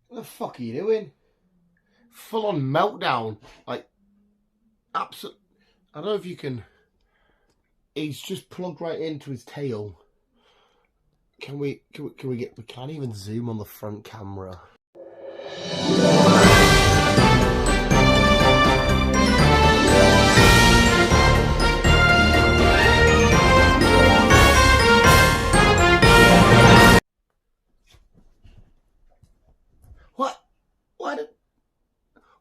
What the fuck are you doing? Full on meltdown. Like, absolute. I don't know if you can. He's just plugged right into his tail. Can we get? We can't even zoom on the front camera. What?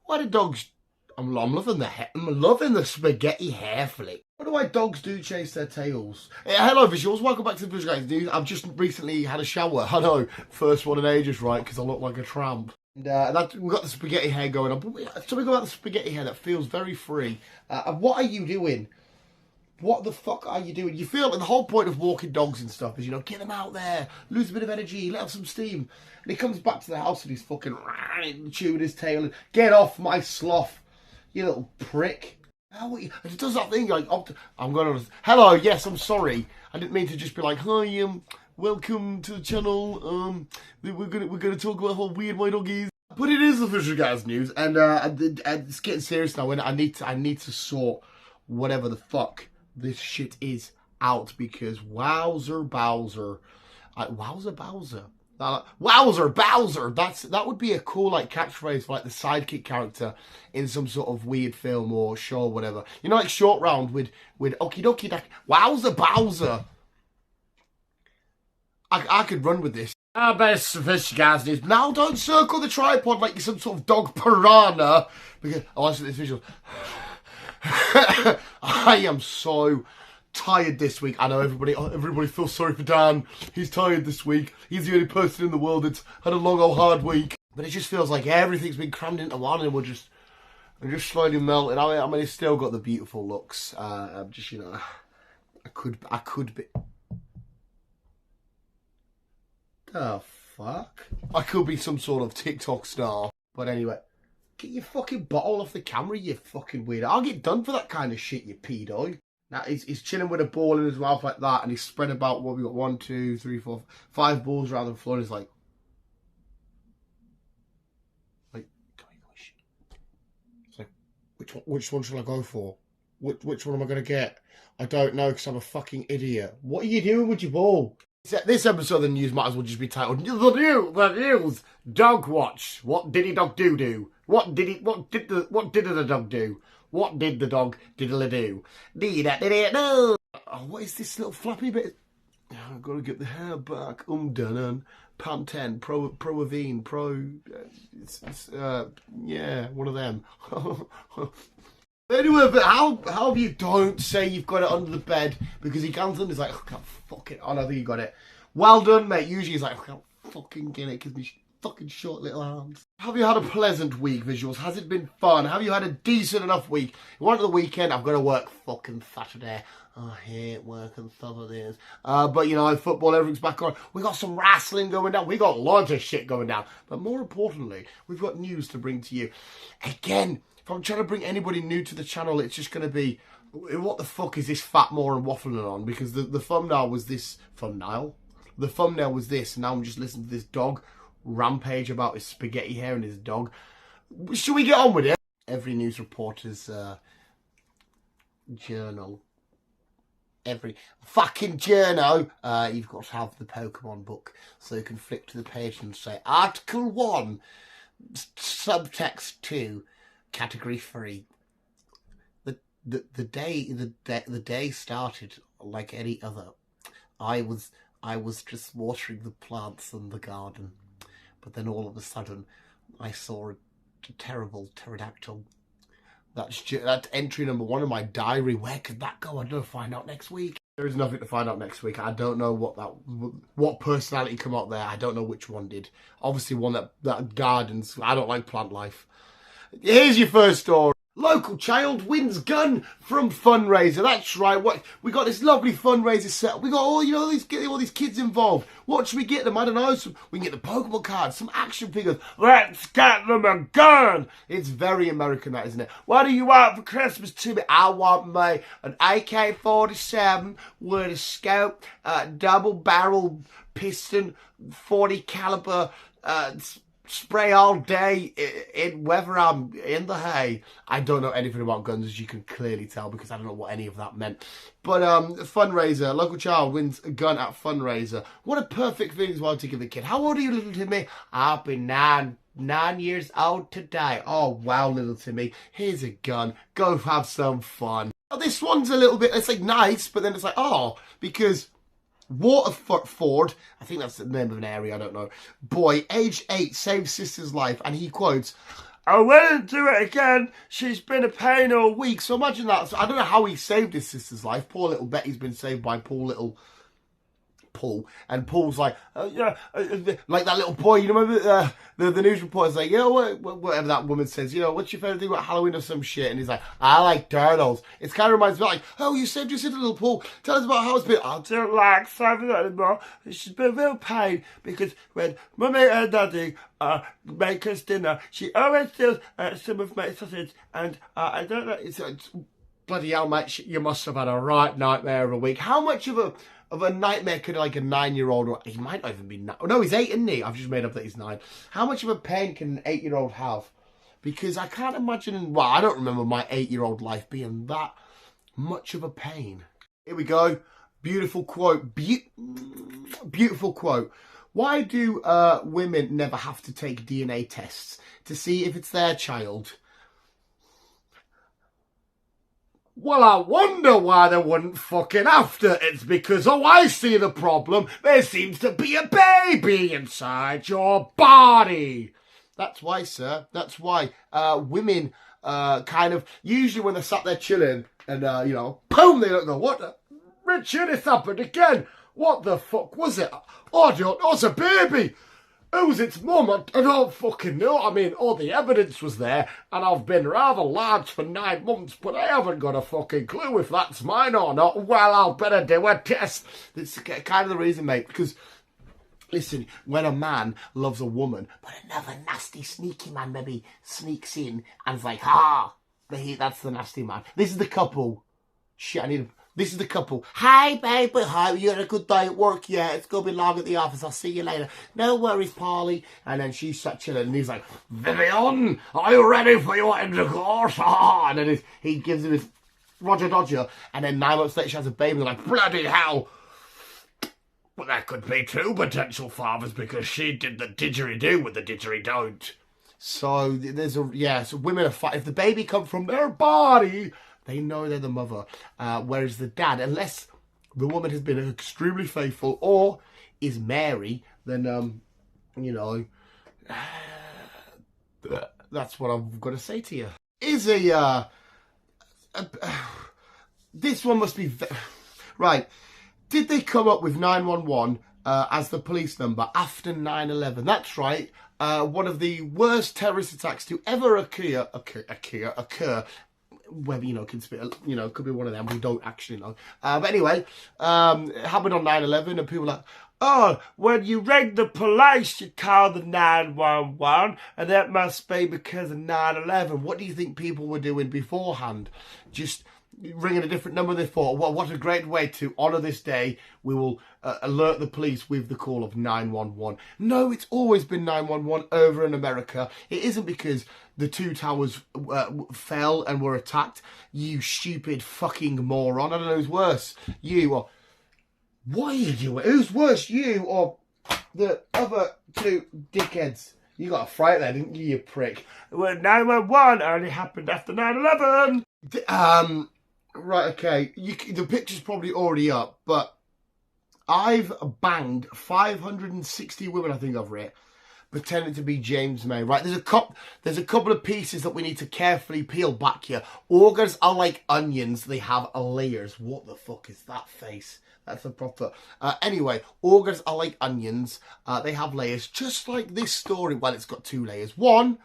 Why do dogs? I'm loving I'm loving the spaghetti hair flick. I wonder why dogs do chase their tails. Hello visuals, welcome back to the Visual Guys News. I've just recently had a shower. I know, first one in ages, right? Because I look like a tramp. And we've got the spaghetti hair going on. But something about the spaghetti hair that feels very free. And what are you doing? What the fuck are you doing? You feel like the whole point of walking dogs and stuff is, you know, get them out there, lose a bit of energy, let off some steam. And he comes back to the house and he's fucking chewing his tail and get off my sloth, you little prick. It does that thing like, I'm going to, hello, yes, I'm sorry. I didn't mean to just be like, hi, welcome to the channel. We're gonna talk about how weird my dog is. But it is the Visual Guys News, and it's getting serious now. And I need to sort whatever the fuck this shit is out, because wowzer Bowser, wowzer Bowser, wowzer Bowser. That would be a cool like catchphrase for like the sidekick character in some sort of weird film or show or whatever. You know, like Short Round with Okie Dokie Duck. Wowzer Bowser. I could run with this. Best Fish Guys News. Now don't circle the tripod like you're some sort of dog piranha. Because I watched this visual. I am so tired this week. I know everybody feels sorry for Dan. He's tired this week. He's the only person in the world that's had a long old hard week. But it just feels like everything's been crammed into one, and we're just slowly melting. I mean, he's still got the beautiful looks. I'm just, you know, I could be. The fuck? I could be some sort of TikTok star. But anyway. Get your fucking bottle off the camera, you fucking weirdo. I'll get done for that kind of shit, you pedo. Now, he's chilling with a ball in his mouth like that, and he's spread about, what we got, 1, 2, 3, 4, 5 balls around the floor, and he's like, come here. It's like, which one should I go for? Which one am I going to get? I don't know, because I'm a fucking idiot. What are you doing with your ball? This episode of the news might as well just be titled, The News, Dog Watch. What did the dog do? What did the dog do? What did the dog diddle do? No. Oh, what is this little flappy bit? I've got to get the hair back. Done. Pantene, Pro Avene, yeah, one of them. Anyway, but how you don't say you've got it under the bed, because he comes in, he's like, I can't fucking, oh no, I think you got it. Well done, mate. Usually he's like, I can't fucking get it because my fucking short little arms. Have you had a pleasant week, visuals? Has it been fun? Have you had a decent enough week? You want the weekend? I've got to work fucking Saturday. I hate working Saturdays. But you know, football, everything's back on. We got some wrestling going down. We got loads of shit going down. But more importantly, we've got news to bring to you. Again, if I'm trying to bring anybody new to the channel, it's just going to be, what the fuck is this fat moron waffling on? Because the thumbnail was this, the thumbnail was this, and now I'm just listening to this dog rampage about his spaghetti hair and his dog. Should we get on with it? Every news reporter's journal. Every fucking journal, you've got to have the Pokemon book, so you can flick to the page and say, Article 1, Subtext 2, Category 3. The day started like any other. I was just watering the plants in the garden, but then all of a sudden I saw a terrible pterodactyl. That's entry number 1 in my diary. Where could that go? I don't know. Find out next week. There is nothing to find out next week. I don't know what personality come out there. I don't know which one did. Obviously one that gardens. I don't like plant life. Here's your first story. Local child wins gun from fundraiser. That's right. What we got, this lovely fundraiser set up. We got all these kids involved. What should we get them? I don't know. We can get the Pokemon cards, some action figures. Let's get them a gun. It's very American, that, isn't it? What do you want for Christmas, Timmy? I want me an AK-47 with a scope, double barrel piston, 40 caliber spray all day in whether I'm in the hay. I don't know anything about guns, as you can clearly tell, because I don't know what any of that meant. But fundraiser, local child wins a gun at fundraiser. What a perfect thing as well to give a kid. How old are you, little Timmy? I'll be 9 years old today. Oh wow, little Timmy, here's a gun, go have some fun. Now, this one's a little bit, it's like nice, but then it's like, oh, because Waterford, I think that's the name of an area, I don't know. Boy, age 8, saved sister's life, and he quotes, I wouldn't do it again. She's been a pain all week. So imagine that. So I don't know how he saved his sister's life. Poor little Betty's been saved by poor little Paul. And Paul's like, like that little boy. You remember the news reporter's like, you know, whatever that woman says, you know, what's your favourite thing about Halloween or some shit? And he's like, I like turtles. It kind of reminds me like, oh, you saved your sister, little Paul. Tell us about how it's been. I don't like saving that anymore. She's been a real pain because when Mummy and Daddy make us dinner, she always steals some of my sausage. And I don't know, it's bloody hell, mate, you must have had a right nightmare of a week. How much of a nightmare could like a 9-year-old, or he might not even be 9. Oh, no, he's 8, isn't he? I've just made up that he's 9. How much of a pain can an 8-year-old have? Because I can't imagine, well, I don't remember my 8-year-old life being that much of a pain. Here we go. Beautiful quote. Beautiful quote. Why do women never have to take DNA tests to see if it's their child? Well, I wonder why they wouldn't fucking have to. It's because, oh, I see the problem. There seems to be a baby inside your body. That's why, sir. That's why women kind of, usually when they're sat there chilling and, you know, boom, they don't go, what the, Richard, it's happened again. What the fuck was it? Oh, I don't know, it's a baby. Who's its mum? I don't fucking know. I mean, all the evidence was there, and I've been rather large for 9 months, but I haven't got a fucking clue if that's mine or not. Well, I'll better do a test. That's kind of the reason, mate, because, listen, when a man loves a woman, but another nasty, sneaky man maybe sneaks in and is like, that's the nasty man. This is the couple. Shit, This is the couple. Hi, baby. Hi, you had a good day at work? Yeah, it's going to be long at the office. I'll see you later. No worries, Paulie. And then she's sat chilling, and he's like, Vivian, are you ready for your intercourse? And then he gives him his Roger Dodger. And then 9 months later, she has a baby. And they're like, bloody hell. Well, that could be 2 potential fathers because she did the didgeridoo with the didgeridoo. So there's so women are if the baby comes from their body, they know they're the mother. Whereas the dad, unless the woman has been extremely faithful or is Mary, then, you know, that's what I've got to say to you. Is this one must be, right. Did they come up with 911 as the police number after 9/11? That's right. One of the worst terrorist attacks to ever occur. Whether, you know, could be one of them. We don't actually know. But anyway, it happened on 9/11, and people were like, oh, when you ring the police, you call the 911, and that must be because of 9/11. What do you think people were doing beforehand? Just ringing a different number. They thought, well, what a great way to honour this day. We will alert the police with the call of 911. No, it's always been 911 over in America. It isn't because the 2 towers fell and were attacked. You stupid fucking moron. I don't know who's worse. You or... What are you doing? Who's worse, you or the other 2 dickheads? You got a fright there, didn't you, you prick? Well, 911 only happened after 9/11. Right, okay. The picture's probably already up, but I've banged 560 women, I think I've read, pretending to be James May. Right, there's a couple of pieces that we need to carefully peel back here. Organs are like onions. They have layers. What the fuck is that face? That's a proper... anyway, organs are like onions. They have layers, just like this story. Well, it's got 2 layers. One,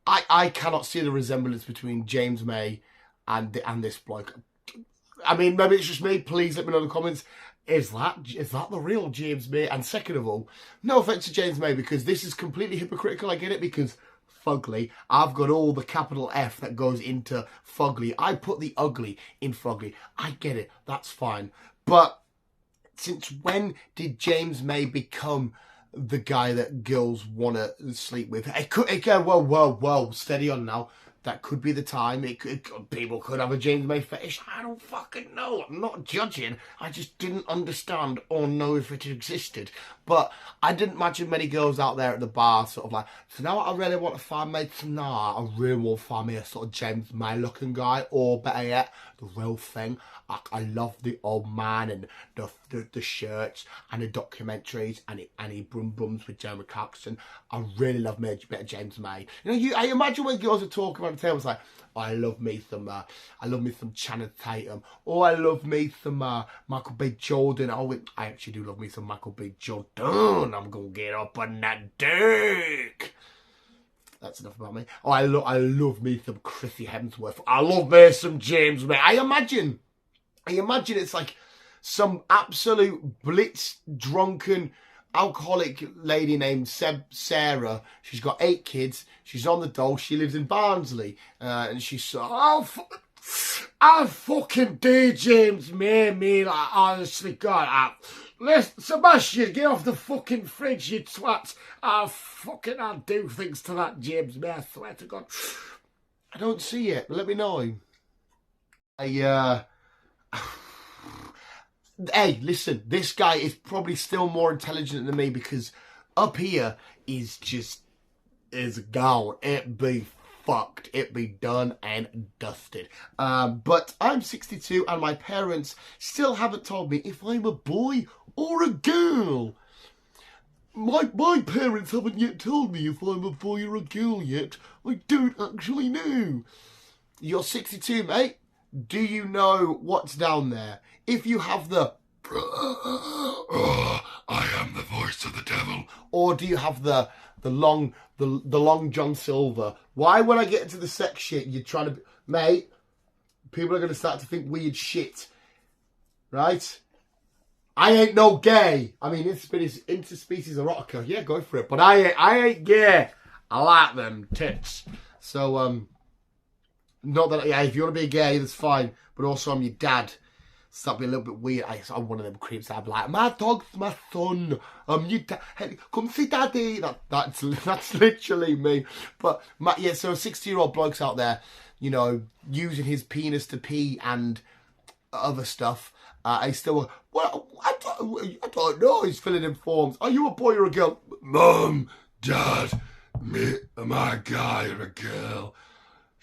I cannot see the resemblance between James May and this bloke. I mean, maybe it's just me. Please let me know in the comments. Is that the real James May? And second of all, no offence to James May, because this is completely hypocritical. I get it, because fugly, I've got all the capital F that goes into fugly. I put the ugly in fugly. I get it. That's fine. But since when did James May become the guy that girls want to sleep with. It could, whoa, steady on now. That could be the time. People could have a James May fetish. I don't fucking know. I'm not judging. I just didn't understand or know if it existed. But I didn't imagine many girls out there at the bar sort of like, so now I really want to find me, nah, I really want to find me a sort of James May looking guy, or better yet, the real thing. I love the old man and the shirts and the documentaries and he brum bums with Jeremy Clarkson. I really love me a bit of James May. You know, I imagine when girls are talking around the table, it's like, I love me some Channing Tatum. Or I love me some Michael B. Jordan. Oh, I actually do love me some Michael B. Jordan. I'm gonna get up on that dick. That's enough about me. Oh, I love me some Chrissy Hemsworth. I love me some James May. I imagine it's like some absolute blitz drunken alcoholic lady named Sarah. She's got 8 kids. She's on the dole. She lives in Barnsley. And she's so, I fucking do James May, me. Like, honestly, God. Listen, Sebastian, get off the fucking fridge, you twat. I'll do things to that James May, I swear to God. I don't see it, but let me know. Hey, listen, this guy is probably still more intelligent than me because up here is gone. It be fucked. It be done and dusted. But I'm 62 and my parents still haven't told me if I'm a boy or a girl. My parents haven't yet told me if I'm a boy or a girl yet. I don't actually know. You're 62, mate. Do you know what's down there? If you have the I am the voice of the devil, or do you have the long John Silver? Why, when I get into the sex shit, you're trying to, mate? People are going to start to think weird shit, right? I ain't no gay. I mean, interspecies erotica, yeah, go for it. But I ain't gay. I like them tits. So not that, yeah, if you want to be gay, that's fine. But also, I'm your dad. So that'd be a little bit weird. I'm one of them creeps. I'd be like, my dog's my son. Hey, come see daddy. That's literally me. But yeah, so 60-year-old blokes out there, you know, using his penis to pee and other stuff. I still, well, I don't know. He's filling in forms. Are you a boy or a girl? Mum, Dad, me, am I a guy or a girl?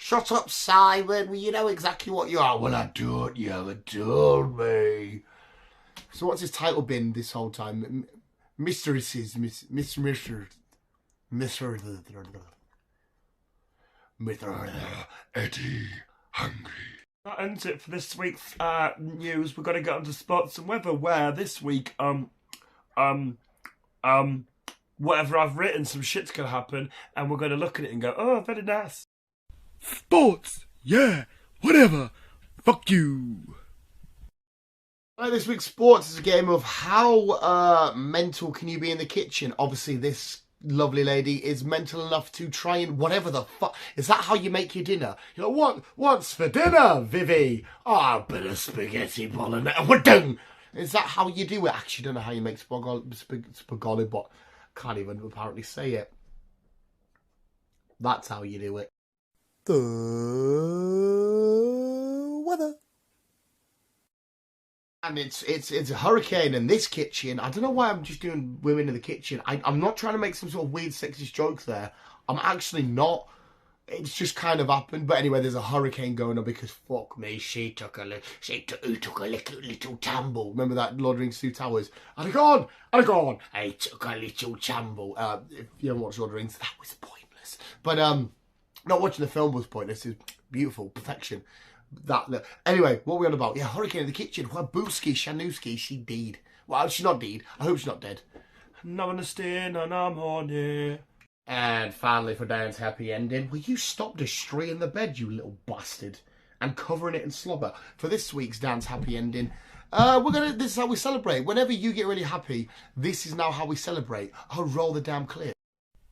Shut up, Simon. Well, you know exactly what you are. Well, I don't. You haven't told me. So what's his title been this whole time? Mr. Eddie Hungry. That ends it for this week's news. We're going to get on to sports and weather, where this week, whatever I've written, some shit's going to happen, and we're going to look at it and go, oh, very nice. Sports, yeah, whatever, fuck you. This week's sports is a game of how mental can you be in the kitchen. Obviously, this lovely lady is mental enough to try and whatever the fuck. Is that how you make your dinner? You know, what's for dinner, Vivi? Oh, a bit of spaghetti bolognese. We're done. Is that how you do it? Actually, don't know how you make spaghetti, but can't even apparently say it. That's how you do it. The weather. And it's a hurricane in this kitchen. I don't know why I'm just doing women in the kitchen. I'm not trying to make some sort of weird sexist jokes there. I'm actually not. It's just kind of happened. But anyway, there's a hurricane going on because fuck me, she took a little tumble. Remember that Lord of the Rings 2 Towers? And gone. I took a little tumble. If you haven't watched Lord of the Rings, that was pointless. But not watching the film was pointless. It's beautiful perfection. Anyway, what are we on about? Yeah, hurricane in the kitchen. Wabuski, Shanuski, she deed. Well, she's not deed. I hope she's not dead. Namaste, and I'm horny. And finally, for Diane's happy ending, will you stop destroying the bed, you little bastard, and covering it in slobber? For this week's Dan's happy ending, this is how we celebrate. Whenever you get really happy, this is now how we celebrate. I'll roll the damn clip.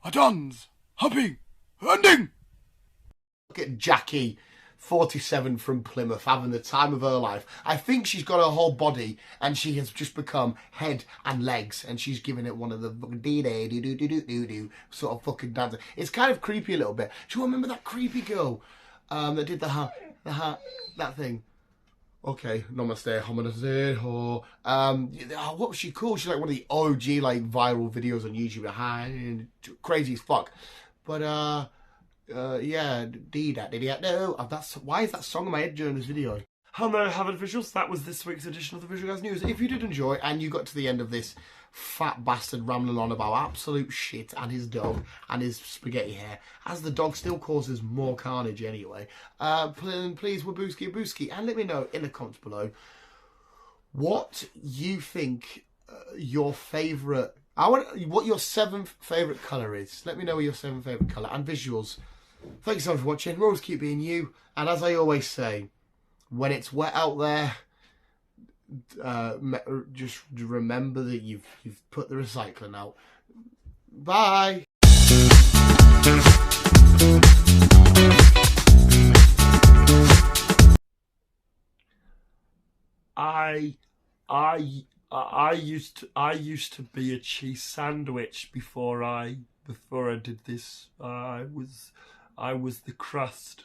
A Dan's happy ending. Look at Jackie 47 from Plymouth, having the time of her life. I think she's got her whole body and she has just become head and legs, and she's giving it one of the dee-dee-doo-doo-doo-doo-doo sort of fucking dancing. It's kind of creepy a little bit. Do you remember that creepy girl that did that thing? Okay, namaste, hominid, or what was she called? She's like one of the OG like viral videos on YouTube. Crazy as fuck. But yeah, no. That's why is that song in my head during this video? Hello, Harvard Visuals. That was this week's edition of the Visual Guys News. If you did enjoy and you got to the end of this fat bastard rambling on about absolute shit and his dog and his spaghetti hair, as the dog still causes more carnage anyway, please wabooski and let me know in the comments below what you think your favourite, what your 7th favourite colour is. Let me know your 7th favourite colour. And visuals, thank you so much for watching. Always keep being you, and as I always say, when it's wet out there, just remember that you've put the recycling out. Bye. I used to be a cheese sandwich before I did this. I was the crust.